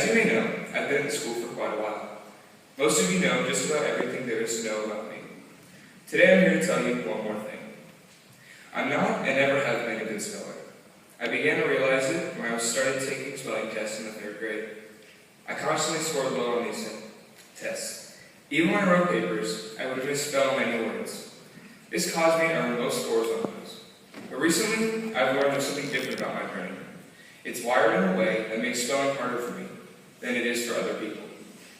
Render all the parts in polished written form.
you may know, I've been at the school for quite a while. Most of you know just about everything there is to know about me. Today I'm here to tell you one more thing. I'm not and never have been a good speller. I began to realize it when I started taking spelling tests in the 3rd grade. I constantly scored low on these tests. Even when I wrote papers, I would misspell many words. This caused me to earn low scores on those. But recently, I've learned there's something different about my brain. It's wired in a way that makes spelling harder for me than it is for other people.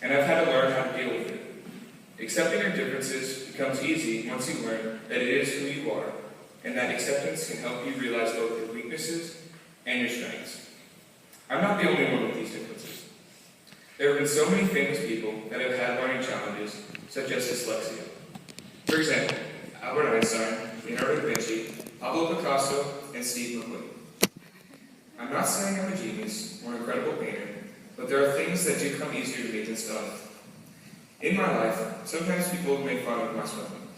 And I've had to learn how to deal with it. Accepting your differences becomes easy once you learn that it is who you are, and that acceptance can help you realize both your weaknesses and your strengths. I'm not the only one with these differences. There have been so many famous people that have had learning challenges, such as dyslexia. For example, Albert Einstein, Leonardo da Vinci, Pablo Picasso, and Steve McQueen. I'm not saying I'm a genius or an incredible painter, but there are things that do come easier to me than spelling. In my life, sometimes people have made fun of my spelling,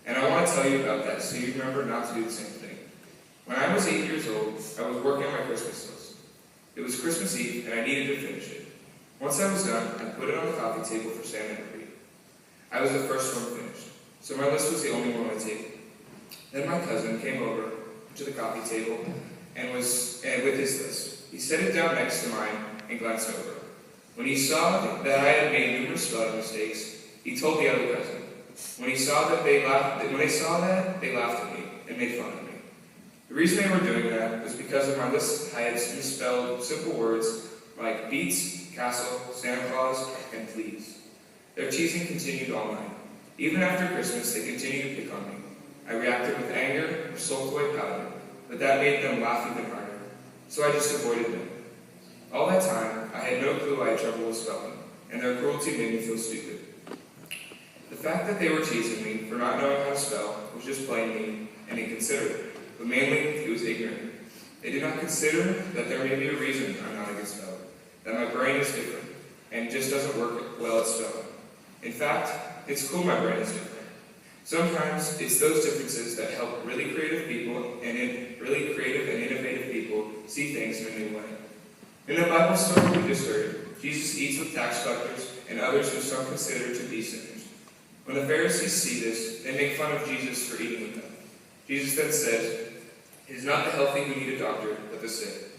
and I want to tell you about that so you remember not to do the same thing. When I was 8 years old, I was working on my Christmas list. It was Christmas Eve, and I needed to finish it. Once I was done, I put it on the coffee table for Santa to read. I was the first one finished, so my list was the only one on the table. Then my cousin came over to the coffee table and with his list. He set it down next to mine and glanced over. When he saw that I had made numerous spelling mistakes, he told the other cousin. When they saw that, they laughed at me and made fun of me. The reason they were doing that was because of my list. I had misspelled simple words like beets, castle, Santa Claus, and please. Their teasing continued all night. Even after Christmas, they continued to pick on me. I reacted with anger or sulkily pouted, but that made them laugh even harder. So I just avoided them. All that time, I had no clue I had trouble with spelling, and their cruelty made me feel stupid. The fact that they were teasing me for not knowing how to spell was just plain mean and inconsiderate, but mainly it was ignorant. They did not consider that there may be a reason I'm not a good speller, that my brain is different, and just doesn't work well at spelling. In fact, it's cool my brain is different. Sometimes it's those differences that help really creative and innovative people see things in a new way. In the Bible story we just heard, Jesus eats with tax collectors and others who some consider to be sinners. When the Pharisees see this, they make fun of Jesus for eating with them. Jesus then says, "It is not the healthy who need a doctor, but the sick."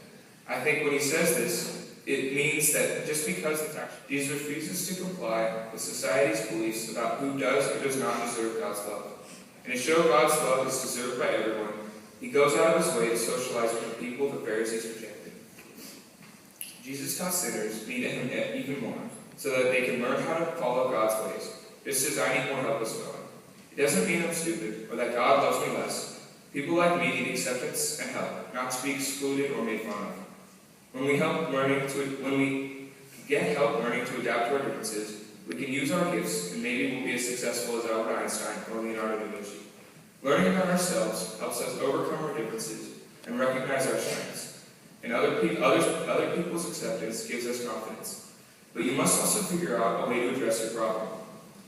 I think when he says this, it means that just because Jesus refuses to comply with society's beliefs about who does or does not deserve God's love. And to show God's love is deserved by everyone, he goes out of his way to socialize with the people the Pharisees rejected. Jesus taught sinners need him even more, so that they can learn how to follow God's ways, just as I need more help with spelling. It doesn't mean I'm stupid, or that God loves me less. People like me need acceptance and help, not to be excluded or made fun of. When we get help learning to adapt to our differences, we can use our gifts and maybe we'll be as successful as Albert Einstein or Leonardo da Vinci. Learning about ourselves helps us overcome our differences and recognize our strengths. And other people's acceptance gives us confidence. But you must also figure out a way to address your problem.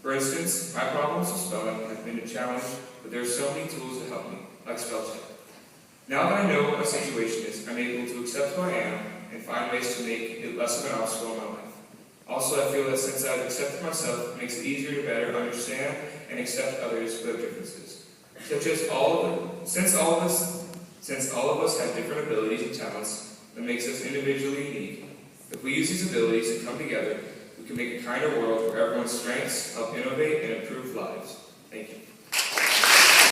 For instance, my problems with spelling have been a challenge, but there are so many tools to help me, like spell check. Now that I know what my situation is, I'm able to accept who I am and find ways to make it less of an obstacle in my life. Also, I feel that since I've accepted myself, it makes it easier to better understand and accept others who have differences. Since all of us have different abilities and talents that makes us individually unique, if we use these abilities and come together, we can make a kinder world where everyone's strengths help innovate and improve lives. Thank you.